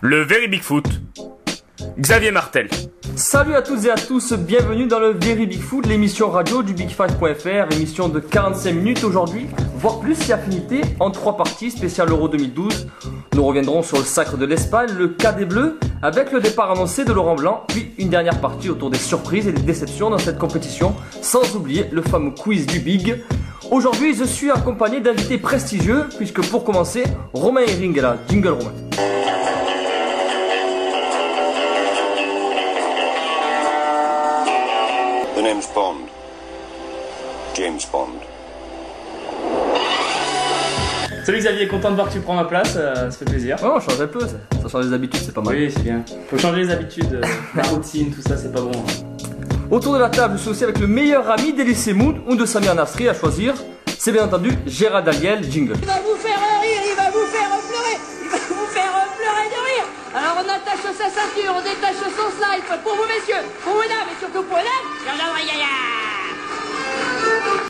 Le Very Big Foot. Xavier Martel. Salut à toutes et à tous, bienvenue dans le Very Big Foot, l'émission radio du Big5.fr, émission de 45 minutes aujourd'hui, voire plus si affinité, en 3 parties, spécial Euro 2012. Nous reviendrons sur le sacre de l'Espagne, le cas des Bleus, avec le départ annoncé de Laurent Blanc, puis une dernière partie autour des surprises et des déceptions dans cette compétition, sans oublier le fameux quiz du Big. Aujourd'hui, je suis accompagné d'invités prestigieux, puisque pour commencer, Romain Hering est là. Jingle Romain. The name's Bond. James Bond. Salut Xavier, content de voir que tu prends ma place, ça fait plaisir. Ouais, on change un peu, ça change les habitudes, c'est pas mal. Oui, c'est bien. Faut changer les habitudes, la routine, tout ça, c'est pas bon. Autour de la table, je suis aussi avec le meilleur ami d'Elysée Mood ou de Samir Nasri à choisir. C'est bien entendu Gérald Daniel, jingle. Il va vous faire rire, il va vous faire pleurer, il va vous faire pleurer de rire. Alors on attache sa ceinture, on détache son slide pour vous messieurs, pour vous dames et surtout pour les dames.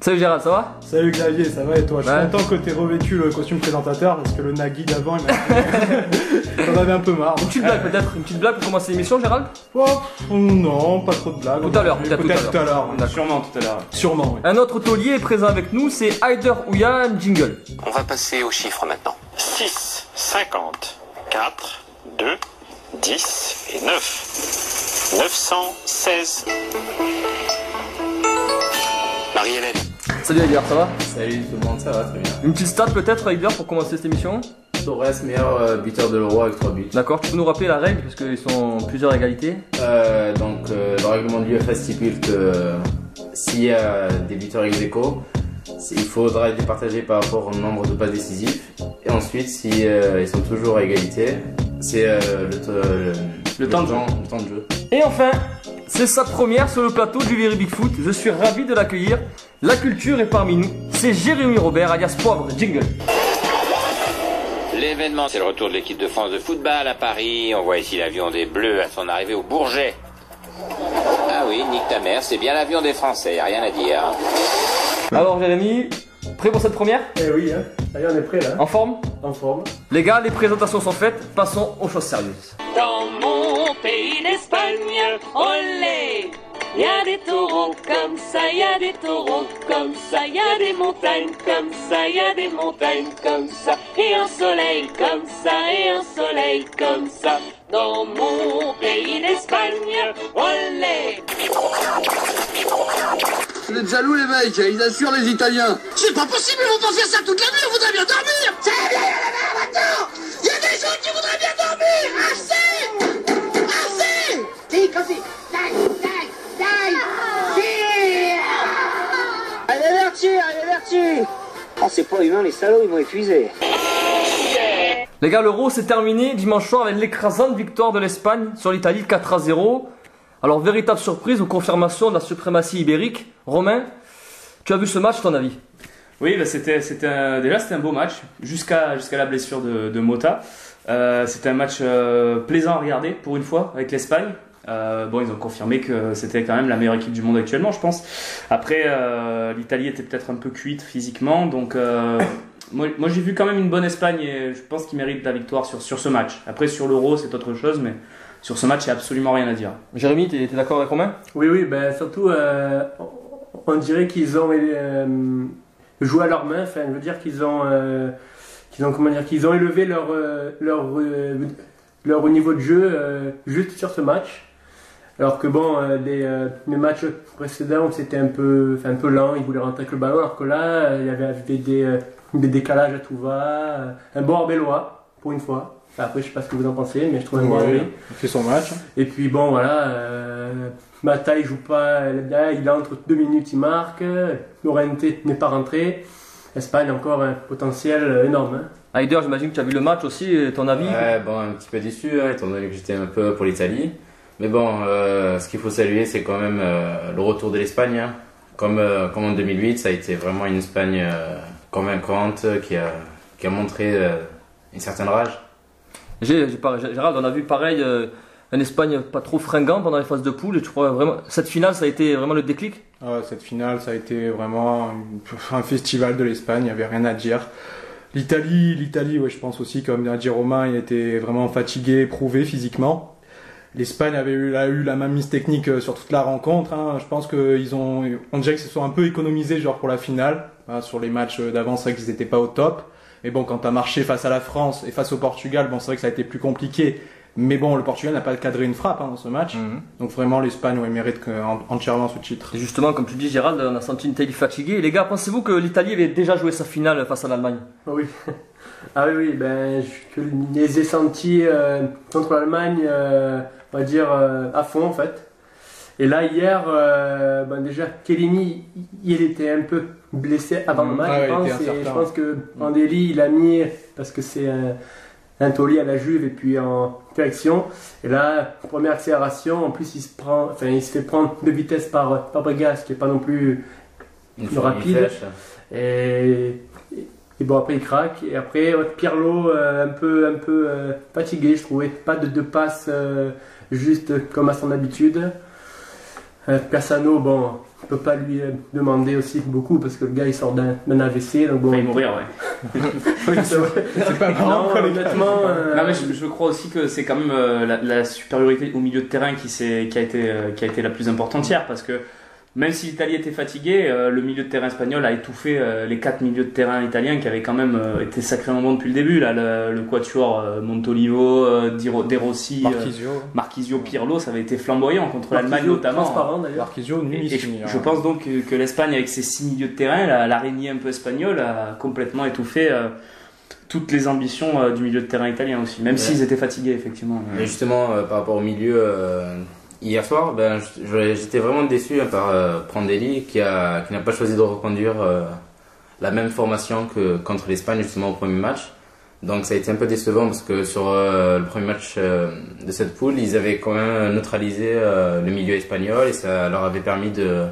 Salut Gérald, ça va? Salut Xavier, ça va et toi? Je suis content que t'aies revêtu le costume présentateur parce que le Nagui d'avant, j'en avais un peu marre. Une petite blague peut-être, une petite blague pour commencer l'émission Gérald? Oh, non, pas trop de blagues. Tout à l'heure, peut-être tout à l'heure. Sûrement tout à l'heure. Sûrement, oui. Un autre taulier est présent avec nous, c'est Haider Ouyan, jingle. On va passer aux chiffres maintenant. 6, 50, 4, 2, 10 et 9. 916. Marie-Hélène. Salut Haider, ça va? Salut tout le monde, ça va très bien. Une petite stat peut-être Haider pour commencer cette émission? Torres, meilleur buteur de l'Euro avec 3 buts. D'accord, tu peux nous rappeler la règle parce qu'ils sont plusieurs égalités? Le règlement du l'UEFA stipule que s'il y a des buteurs ex aequo, il faudra les départager par rapport au nombre de passes décisives. Et ensuite, si ils sont toujours à égalité, c'est le temps de jeu. Et enfin, c'est sa première sur le plateau du Very Big Foot. Je suis ravi de l'accueillir. La culture est parmi nous. C'est Jérémy Robert, alias Poivre, jingle. L'événement, c'est le retour de l'équipe de France de football à Paris. On voit ici l'avion des Bleus à son arrivée au Bourget. Ah oui, nique ta mère, c'est bien l'avion des Français, y a rien à dire. Alors Jérémy, prêt pour cette première? Eh oui, hein. Allez, on est prêt là. En forme? En forme. Les gars, les présentations sont faites. Passons aux choses sérieuses. Dans mon pays d'Espagne, olé, il y a des taureaux comme ça, il y a des taureaux comme ça, il y a des montagnes comme ça, il y a des montagnes comme ça, et un soleil comme ça, et un soleil comme ça. Dans mon pays d'Espagne, olé. Vous êtes jaloux les mecs, ils assurent les Italiens. C'est pas possible, ils vont pas faire ça toute la nuit, on voudrait bien dormir. C'est bien, il y en a maintenant. Il y a des gens qui voudraient bien dormir. Assez. Assez. Si, così. Dai, dai, dai. Si. Allez, vertu. Oh, c'est pas humain, les salauds, ils vont épuiser. Les gars, l'Euro s'est terminé dimanche soir avec l'écrasante victoire de l'Espagne sur l'Italie 4-0. Alors, véritable surprise ou confirmation de la suprématie ibérique. Romain, tu as vu ce match, ton avis? Oui, bah c'était un beau match, jusqu'à la blessure de Mota. C'était un match plaisant à regarder pour une fois avec l'Espagne. Ils ont confirmé que c'était quand même la meilleure équipe du monde actuellement, je pense. Après, l'Italie était peut-être un peu cuite physiquement, donc moi j'ai vu quand même une bonne Espagne et je pense qu'ils méritent la victoire sur ce match. Après, sur l'Euro, c'est autre chose, mais sur ce match, il n'y a absolument rien à dire. Jérémy, t'es d'accord avec Romain? Oui, ben surtout, on dirait qu'ils ont joué à leur main. Enfin, je veux dire qu'ils ont élevé leur niveau de jeu juste sur ce match. Alors que bon, les matchs précédents, c'était un peu lent, ils voulaient rentrer avec le ballon, alors que là, il y avait des décalages à tout va, un bon Arbeloa, pour une fois. Enfin, après, je sais pas ce que vous en pensez, mais je trouve un bon Arbeloa. Il fait son match. Et puis bon, voilà, Mata, il joue pas, là, il entre 2 minutes, il marque, Llorente n'est pas rentré. Espagne, encore un potentiel énorme. Hein. Haider, j'imagine que tu as vu le match aussi, ton avis? Ouais, bon, un petit peu déçu, étant donné que j'étais un peu pour l'Italie. Mais bon, ce qu'il faut saluer, c'est quand même le retour de l'Espagne. Hein. Comme en 2008, ça a été vraiment une Espagne convaincante qui a montré une certaine rage. Gérald, on a vu pareil, une Espagne pas trop fringante pendant les phases de poule, et tu crois vraiment, cette finale, ça a été vraiment le déclic? Cette finale, ça a été vraiment un festival de l'Espagne, il n'y avait rien à dire. L'Italie, ouais, je pense aussi, comme l'a dit Romain, il était vraiment fatigué, éprouvé physiquement. L'Espagne avait eu la même mise technique sur toute la rencontre. Hein. Je pense on dirait qu'ils se sont un peu économisés genre pour la finale. Sur les matchs d'avant, c'est vrai qu'ils n'étaient pas au top. Mais bon, quand t'as marché face à la France et face au Portugal, bon, c'est vrai que ça a été plus compliqué. Mais bon, le Portugal n'a pas cadré une frappe dans ce match. Donc vraiment, l'Espagne mérite entièrement ce titre. Et justement, comme tu dis, Gérald, on a senti une Italie fatiguée. Les gars, pensez-vous que l'Italie avait déjà joué sa finale face à l'Allemagne? Oui. Ah oui, je les ai sentis contre l'Allemagne, on va dire, à fond en fait. Et là, hier, déjà, Chiellini, il était un peu blessé avant le match, je pense que Prandelli, il a mis, parce que c'est un taulier à la Juve et puis en direction. Et là, première accélération, en plus, il se fait prendre de vitesse par Fabregas, qui n'est pas non plus rapide. Et bon, après, il craque. Et après, Pirlo, un peu fatigué, je trouvais. Pas de passe juste comme à son habitude. Persano, bon, on peut pas lui demander aussi beaucoup parce que le gars il sort d'un AVC. Donc bon, il va mourir, ouais. Oui, c'est pas marrant, honnêtement. Non, mais je crois aussi que c'est quand même la supériorité au milieu de terrain qui a été la plus importante hier, parce que même si l'Italie était fatiguée, le milieu de terrain espagnol a étouffé les 4 milieux de terrain italiens qui avaient quand même été sacrément bons depuis le début. Là, le quatuor Montolivo, De Rossi, Marchisio, Pirlo, ça avait été flamboyant contre l'Allemagne notamment. Marchisio, je pense donc que l'Espagne, avec ses 6 milieux de terrain, l'araignée un peu espagnole, a complètement étouffé toutes les ambitions du milieu de terrain italien aussi, même s'ils étaient fatigués effectivement. Et justement, par rapport au milieu... Hier soir, j'étais vraiment déçu par Prandelli qui n'a pas choisi de reconduire la même formation que contre l'Espagne justement au premier match. Donc ça a été un peu décevant parce que sur le premier match de cette poule, ils avaient quand même neutralisé le milieu espagnol et ça leur avait permis de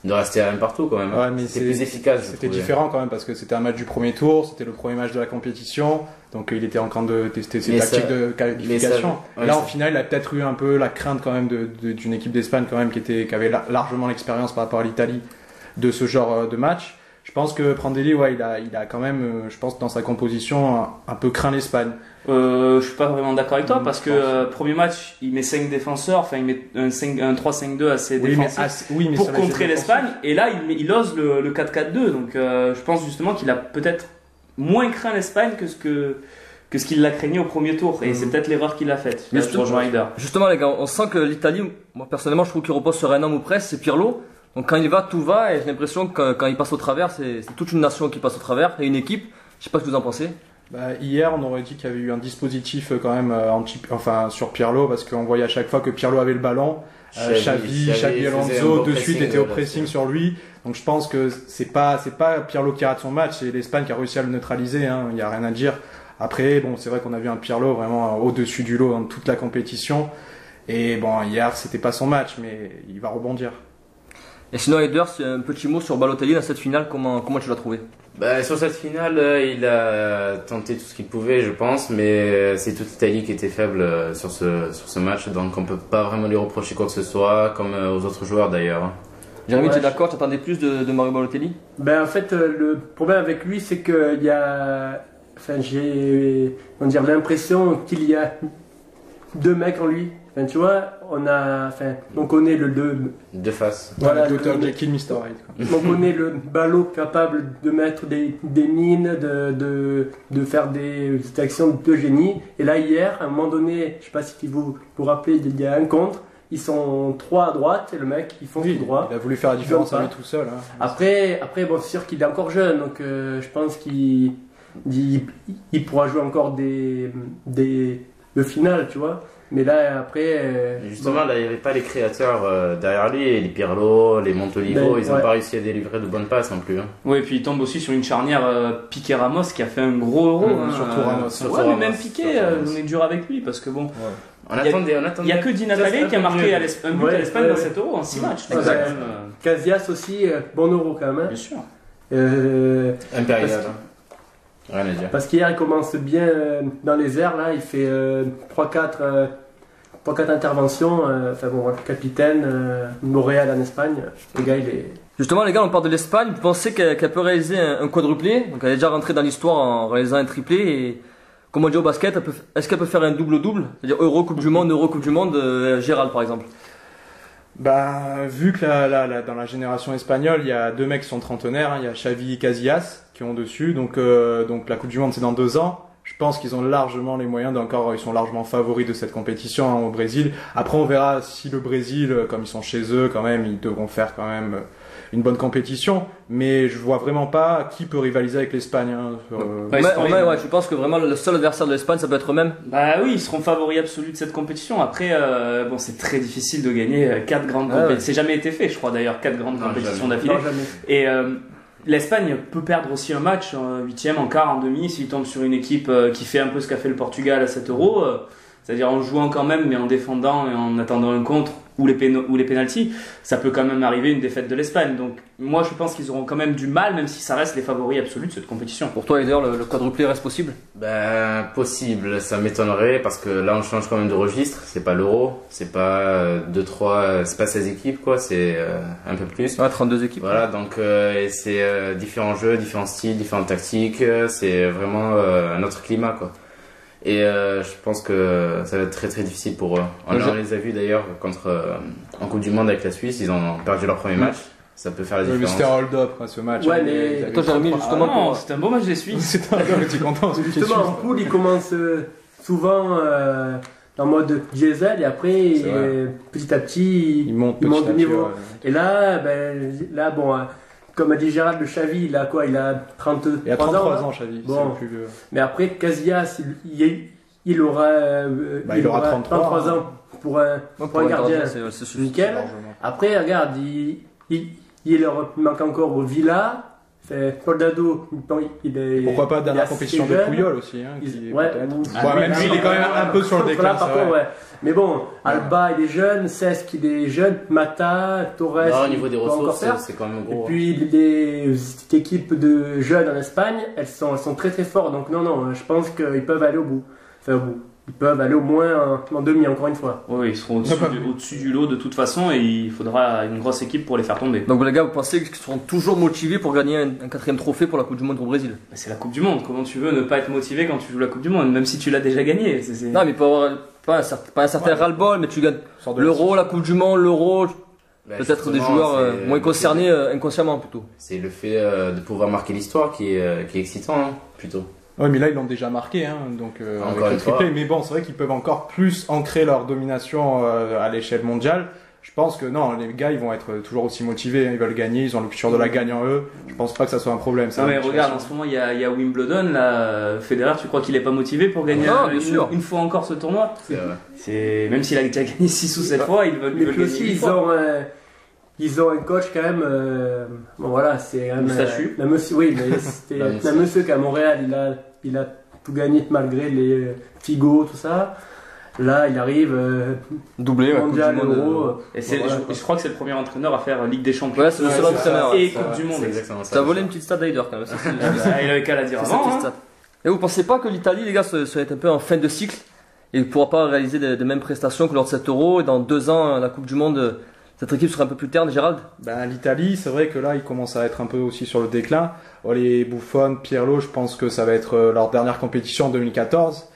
rester à un partout quand même. Ouais, mais c'était plus efficace. C'était différent quand même parce que c'était un match du premier tour, c'était le premier match de la compétition, donc il était en train de tester ses tactiques de qualification. Là, en finale, il a peut-être eu un peu la crainte quand même d'une équipe d'Espagne quand même qui avait largement l'expérience par rapport à l'Italie de ce genre de match. Je pense que Prandelli, il a quand même, je pense, dans sa composition, un peu craint l'Espagne. Je suis pas vraiment d'accord avec toi parce que premier match, il met 5 défenseurs, enfin il met un 3-5-2 assez défensif pour contrer l'Espagne, et là il ose le 4-4-2. Donc je pense justement qu'il a peut-être moins craint l'Espagne que ce qu'il l'a craigné au premier tour, et c'est peut-être l'erreur qu'il a faite. Justement les gars, on sent que l'Italie, moi personnellement je trouve qu'il repose sur un homme ou presque, c'est Pirlo. Donc quand il va, tout va, et j'ai l'impression que quand il passe au travers, c'est toute une nation qui passe au travers, et une équipe. Je sais pas ce que vous en pensez. Hier, on aurait dit qu'il y avait eu un dispositif quand même sur Pirlo, parce qu'on voyait à chaque fois que Pirlo avait le ballon, Xabi Alonso de suite était au pressing sur lui. Donc je pense que c'est pas Pirlo qui rate son match, c'est l'Espagne qui a réussi à le neutraliser. Il y a rien à dire. Après, bon, c'est vrai qu'on a vu un Pirlo vraiment au-dessus du lot dans toute la compétition. Et bon, hier, c'était pas son match, mais il va rebondir. Et sinon, Eders, un petit mot sur Balotelli dans cette finale, comment tu l'as trouvé? Sur cette finale, il a tenté tout ce qu'il pouvait, je pense, mais c'est toute l'Italie qui était faible sur ce match, donc on peut pas vraiment lui reprocher quoi que ce soit, comme aux autres joueurs d'ailleurs. Jérémy, tu es d'accord? Tu attendais plus de Mario Balotelli? En fait, le problème avec lui, c'est qu'il y a... j'ai l'impression qu'il y a 2 mecs en lui. Tu vois, on connaît le de face. Voilà, Dr. Jekyll, Mr. Hyde. On connaît le ballot capable de mettre des mines, de faire des actions de génie. Et là, hier, à un moment donné, je sais pas si vous vous rappelez, il y a un contre. Ils sont 3 à droite et le mec, il fonce tout droit. Il a voulu faire la différence à lui tout seul. Après, bon, c'est sûr qu'il est encore jeune, donc je pense qu'il pourra jouer encore des finales, tu vois. Mais là, après... Justement, là, il n'y avait pas les créateurs derrière lui, les Pirlo, les Montolivo, ils n'ont pas réussi à délivrer de bonnes passes non plus. Oui, et puis il tombe aussi sur une charnière Piqué-Ramos qui a fait un gros euro. Surtout Ramos. Mais même Piqué, on est dur avec lui, parce que bon... On attendait. Il n'y a que Di Natale qui a marqué un but à l'Espagne dans cet euro en 6 matchs. Casillas aussi, bon euro quand même. Bien sûr. Impérial. Rien à dire. Parce qu'hier il commence bien dans les airs, là il fait 3-4 3-4 interventions. Enfin bon, le capitaine, Montréal en Espagne, le gars il est. Justement, les gars, on parle de l'Espagne. Vous pensez qu'elle peut réaliser un quadruplé? Donc, elle est déjà rentrée dans l'histoire en réalisant un triplé. Et comme on dit au basket, est-ce qu'elle peut faire un double-double? C'est-à-dire Euro, Coupe du Monde, Euro, Coupe du Monde, Gérald par exemple. Bah, vu que dans la génération espagnole, il y a 2 mecs qui sont trentenaires, hein, il y a Xavi et Casillas qui ont dessus, donc la Coupe du Monde c'est dans 2 ans. Je pense qu'ils ont largement les moyens ils sont largement favoris de cette compétition hein, au Brésil. Après, on verra si le Brésil, comme ils sont chez eux quand même, ils devront faire quand même une bonne compétition. Mais je vois vraiment pas qui peut rivaliser avec l'Espagne. Hein, je pense que vraiment le seul adversaire de l'Espagne, ça peut être eux-mêmes. Bah oui, ils seront favoris absolus de cette compétition. Après, bon, c'est très difficile de gagner 4 grandes compétitions. C'est jamais été fait, je crois d'ailleurs, 4 grandes compétitions d'affilée. Et l'Espagne peut perdre aussi un match en 8e, en quart, en demi, s'il tombe sur une équipe qui fait un peu ce qu'a fait le Portugal à 7 euros, c'est-à-dire en jouant quand même, mais en défendant et en attendant un contre ou les pénaltys, ça peut quand même arriver une défaite de l'Espagne. Donc moi je pense qu'ils auront quand même du mal, même si ça reste les favoris absolus de cette compétition. Pour toi, Heider, le quadruplé reste possible? Ben, possible, ça m'étonnerait parce que là on change quand même de registre, c'est pas l'Euro, c'est pas 2-3, c'est pas 16 équipes quoi, c'est un peu plus. Ouais, 32 équipes. Voilà, donc c'est différents jeux, différents styles, différentes tactiques, c'est vraiment un autre climat quoi. Et je pense que ça va être très très difficile pour eux. On les a vus d'ailleurs en Coupe du Monde avec la Suisse, ils ont perdu leur premier match. Ça peut faire la différence. C'était un hold-up ce match. Ouais, mais toi Jérémy, justement. Non, c'était un beau match des Suisses. C'était un hold-up, tu es content. Justement, en poule, ils commencent souvent en mode diesel et après, petit à petit, ils montent de niveau. Et là, bon. Comme a dit Gérald, le Xavi, il a quoi? Il a 33 ans. Il a 33 ans, Xavi. Bon. Plus vieux. Mais après, Casillas, il aura 33 ans pour un gardien. C'est nickel. Après, regarde, il leur manque encore Villa. Soldado, pourquoi pas dernière compétition de Puyol aussi hein, même lui il est quand même un peu sur le déclin mais bon, Alba il est jeune, Cesc il est jeune, Mata, Torres au niveau des ressources c'est quand même gros. Et puis les équipes de jeunes en Espagne elles sont très très fortes, donc non je pense qu'ils peuvent aller au bout, ils peuvent aller au moins en demi, encore une fois. Oui, ils seront au-dessus du lot de toute façon et il faudra une grosse équipe pour les faire tomber. Donc les gars, vous pensez qu'ils seront toujours motivés pour gagner un 4e trophée pour la Coupe du Monde au Brésil? C'est la Coupe du Monde, comment tu veux ne pas être motivé quand tu joues la Coupe du Monde, même si tu l'as déjà gagnée? Non, mais il peut avoir pas un certain ras-le-bol, mais tu gagnes l'Euro, la Coupe du Monde, l'Euro... Peut-être des joueurs moins concernés inconsciemment plutôt. C'est le fait de pouvoir marquer l'histoire qui est excitant hein, plutôt. Oui, mais là, ils l'ont déjà marqué, hein, donc avec le triplé. Mais bon, c'est vrai qu'ils peuvent encore plus ancrer leur domination à l'échelle mondiale. Je pense que non, les gars, ils vont être toujours aussi motivés. Hein, ils veulent gagner, ils ont le culture de la gagne en eux. Je pense pas que ça soit un problème. Non, mais regarde, en ce moment, il y a Wimbledon. Là, Federer, tu crois qu'il est pas motivé pour gagner une fois encore ce tournoi? C'est même s'il a déjà gagné 6 ou 7 fois, ils veulent gagner aussi, ils ont un coach quand même. Bon voilà, c'est un monsieur. Oui, mais c'était un monsieur qu'à Montréal, il a tout gagné malgré les Figo, tout ça. Là, il arrive doublé mondial, Euro. Et je crois que c'est le premier entraîneur à faire Ligue des Champions. Ouais, c'est le seul entraîneur. Et Coupe du Monde. Ça a volé une petite stat d'Aider quand même. Il avait qu'à la dire avant. Et vous pensez pas que l'Italie, les gars, ça va être un peu en fin de cycle et ne pourra pas réaliser les mêmes prestations que lors de cet Euro et dans 2 ans, la Coupe du Monde? Cette équipe sera un peu plus terne, Gérald? L'Italie, c'est vrai que là, ils commencent à être un peu aussi sur le déclin. Les Buffon, Pirlo, je pense que ça va être leur dernière compétition en 2014.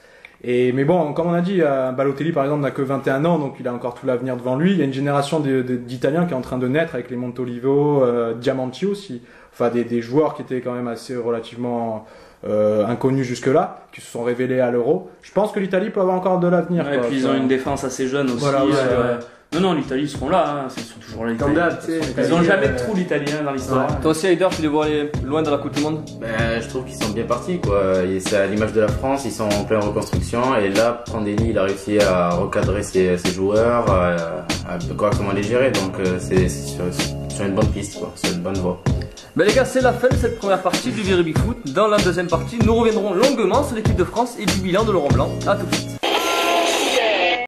Mais bon, comme on a dit, Balotelli, par exemple, n'a que 21 ans, donc il a encore tout l'avenir devant lui. Il y a une génération d'Italiens qui est en train de naître avec les Montolivo, Diamanti aussi. Enfin, des joueurs qui étaient quand même assez relativement inconnus jusque-là, qui se sont révélés à l'Euro. Je pense que l'Italie peut avoir encore de l'avenir. Et puis ils ont une défense assez jeune aussi. Voilà, non, l'Italie, ils seront là, hein. Ils sont toujours là, l'Italie. Ils n'ont jamais de trou, l'Italien, dans l'histoire. Toi aussi, Heider, tu les vois aller loin dans la Coupe du Monde? Je trouve qu'ils sont bien partis, quoi. C'est à l'image de la France, ils sont en pleine reconstruction. Et là, Prandelli, il a réussi à recadrer ses joueurs, à correctement les gérer. Donc, c'est sur une bonne piste, quoi. C'est une bonne voie. Les gars, c'est la fin de cette première partie du Very Big Foot. Dans la deuxième partie, nous reviendrons longuement sur l'équipe de France et du bilan de Laurent Blanc. A tout de suite.